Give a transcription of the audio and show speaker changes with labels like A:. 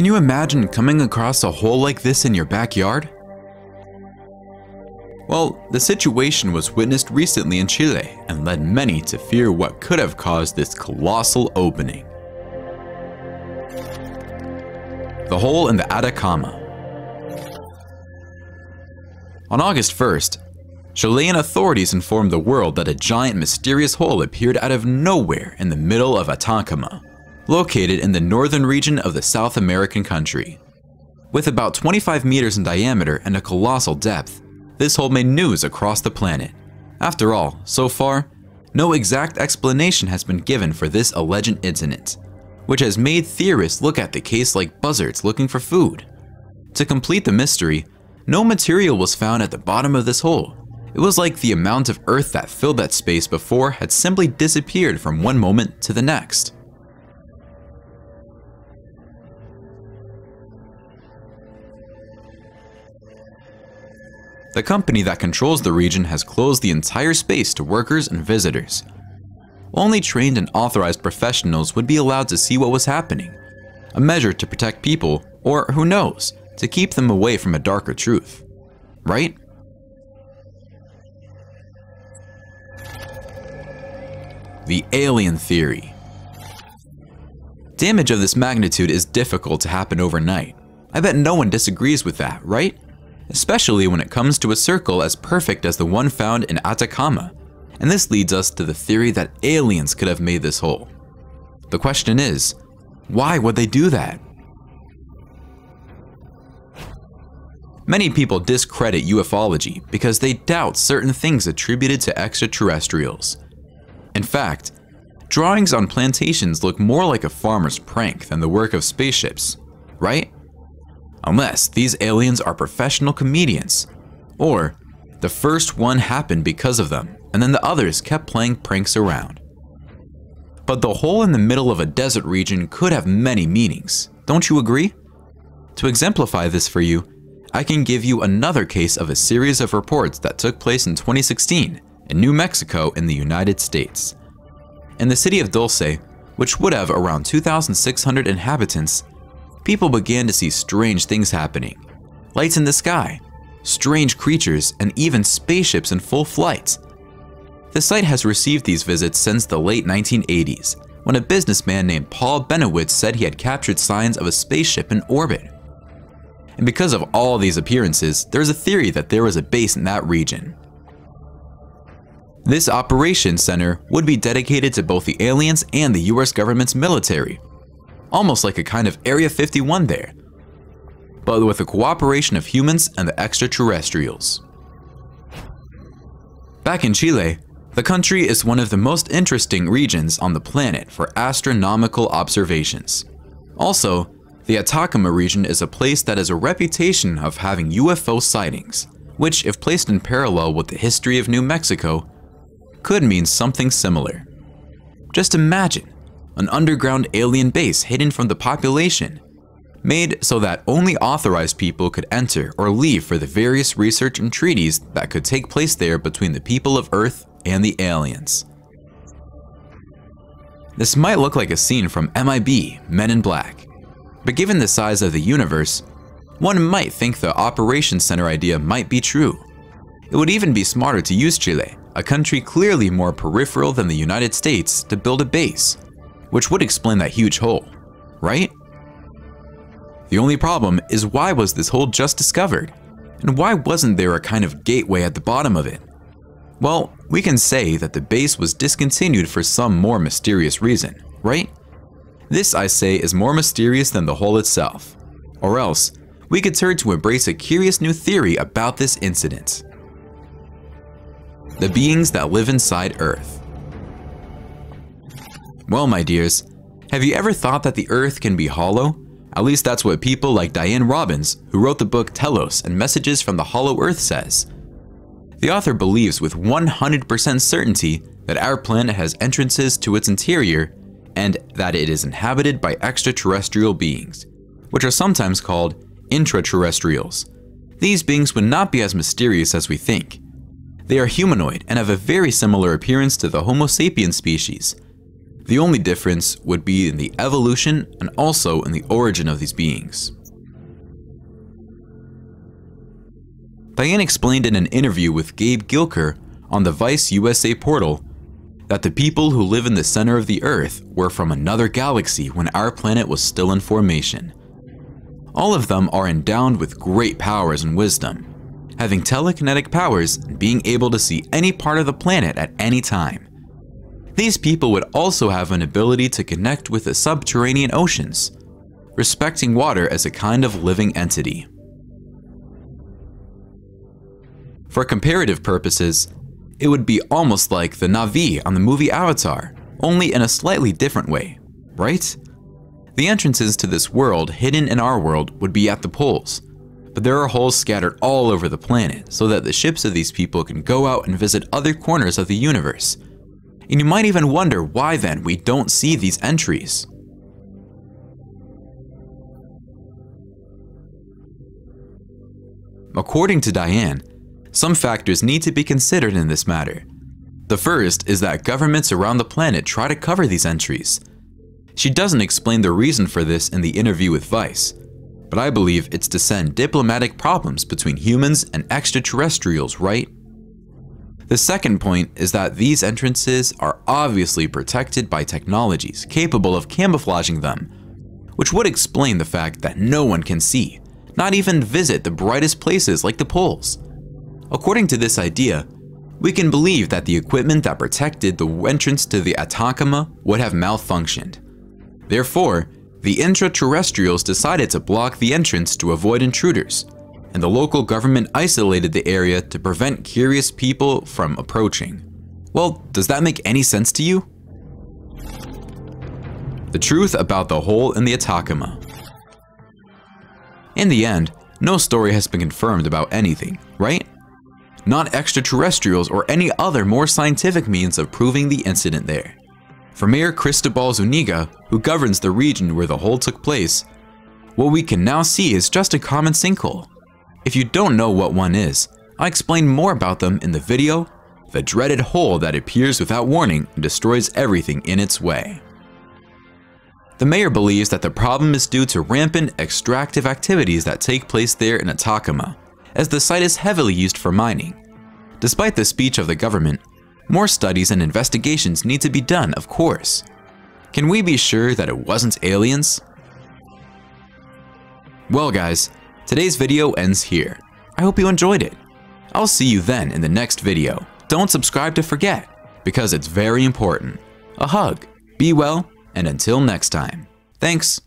A: Can you imagine coming across a hole like this in your backyard? Well, the situation was witnessed recently in Chile and led many to fear what could have caused this colossal opening. The hole in the Atacama. On August 1st, Chilean authorities informed the world that a giant mysterious hole appeared out of nowhere in the middle of Atacama, located in the northern region of the South American country. With about 25 meters in diameter and a colossal depth, this hole made news across the planet. After all, so far, no exact explanation has been given for this alleged incident, which has made theorists look at the case like buzzards looking for food. To complete the mystery, no material was found at the bottom of this hole. It was like the amount of earth that filled that space before had simply disappeared from one moment to the next. The company that controls the region has closed the entire space to workers and visitors. Only trained and authorized professionals would be allowed to see what was happening, a measure to protect people, or who knows, to keep them away from a darker truth. Right? The alien theory. Damage of this magnitude is difficult to happen overnight. I bet no one disagrees with that, right? Especially when it comes to a circle as perfect as the one found in Atacama. And this leads us to the theory that aliens could have made this hole. The question is, why would they do that? Many people discredit ufology because they doubt certain things attributed to extraterrestrials. In fact, drawings on plantations look more like a farmer's prank than the work of spaceships, right? Unless these aliens are professional comedians, or the first one happened because of them, and then the others kept playing pranks around. But the hole in the middle of a desert region could have many meanings, don't you agree? To exemplify this for you, I can give you another case of a series of reports that took place in 2016 in New Mexico in the United States. In the city of Dulce, which would have around 2,600 inhabitants, people began to see strange things happening. Lights in the sky, strange creatures, and even spaceships in full flight. The site has received these visits since the late 1980s, when a businessman named Paul Benowitz said he had captured signs of a spaceship in orbit. And because of all these appearances, there is a theory that there was a base in that region. This operations center would be dedicated to both the aliens and the US government's military. Almost like a kind of Area 51 there, but with the cooperation of humans and the extraterrestrials. Back in Chile, the country is one of the most interesting regions on the planet for astronomical observations. Also, the Atacama region is a place that has a reputation of having UFO sightings, which, if placed in parallel with the history of New Mexico, could mean something similar. Just imagine an underground alien base hidden from the population, made so that only authorized people could enter or leave for the various research and treaties that could take place there between the people of Earth and the aliens. This might look like a scene from MIB, Men in Black, but given the size of the universe, one might think the operations center idea might be true. It would even be smarter to use Chile, a country clearly more peripheral than the United States, to build a base, which would explain that huge hole, right? The only problem is, why was this hole just discovered? And why wasn't there a kind of gateway at the bottom of it? Well, we can say that the base was discontinued for some more mysterious reason, right? This, I say, is more mysterious than the hole itself. Or else, we could turn to embrace a curious new theory about this incident. The beings that live inside Earth. Well, my dears, have you ever thought that the Earth can be hollow? At least that's what people like Diane Robbins, who wrote the book Telos and Messages from the Hollow Earth, says. The author believes with 100% certainty that our planet has entrances to its interior and that it is inhabited by extraterrestrial beings, which are sometimes called intraterrestrials. These beings would not be as mysterious as we think. They are humanoid and have a very similar appearance to the Homo sapiens species. The only difference would be in the evolution and also in the origin of these beings. Diane explained in an interview with Gabe Gilker on the Vice USA portal that the people who live in the center of the Earth were from another galaxy when our planet was still in formation. All of them are endowed with great powers and wisdom, having telekinetic powers and being able to see any part of the planet at any time. These people would also have an ability to connect with the subterranean oceans, respecting water as a kind of living entity. For comparative purposes, it would be almost like the Na'vi on the movie Avatar, only in a slightly different way, right? The entrances to this world hidden in our world would be at the poles, but there are holes scattered all over the planet so that the ships of these people can go out and visit other corners of the universe. And you might even wonder why then we don't see these entries. According to Diane, some factors need to be considered in this matter. The first is that governments around the planet try to cover these entries. She doesn't explain the reason for this in the interview with Vice, but I believe it's to send diplomatic problems between humans and extraterrestrials, right? The second point is that these entrances are obviously protected by technologies capable of camouflaging them, which would explain the fact that no one can see, not even visit the brightest places like the poles. According to this idea, we can believe that the equipment that protected the entrance to the Atacama would have malfunctioned. Therefore, the extraterrestrials decided to block the entrance to avoid intruders, and the local government isolated the area to prevent curious people from approaching. Well, does that make any sense to you? The truth about the hole in the Atacama. In the end, no story has been confirmed about anything, right? Not extraterrestrials or any other more scientific means of proving the incident there. For Mayor Cristobal Zuniga, who governs the region where the hole took place, what we can now see is just a common sinkhole. If you don't know what one is, I explain more about them in the video, The Dreaded Hole That Appears Without Warning and Destroys Everything in Its Way. The mayor believes that the problem is due to rampant extractive activities that take place there in Atacama, as the site is heavily used for mining. Despite the speech of the government, more studies and investigations need to be done, of course. Can we be sure that it wasn't aliens? Well guys, today's video ends here. I hope you enjoyed it. I'll see you then in the next video. Don't subscribe to forget, because it's very important. A hug, be well, and until next time. Thanks.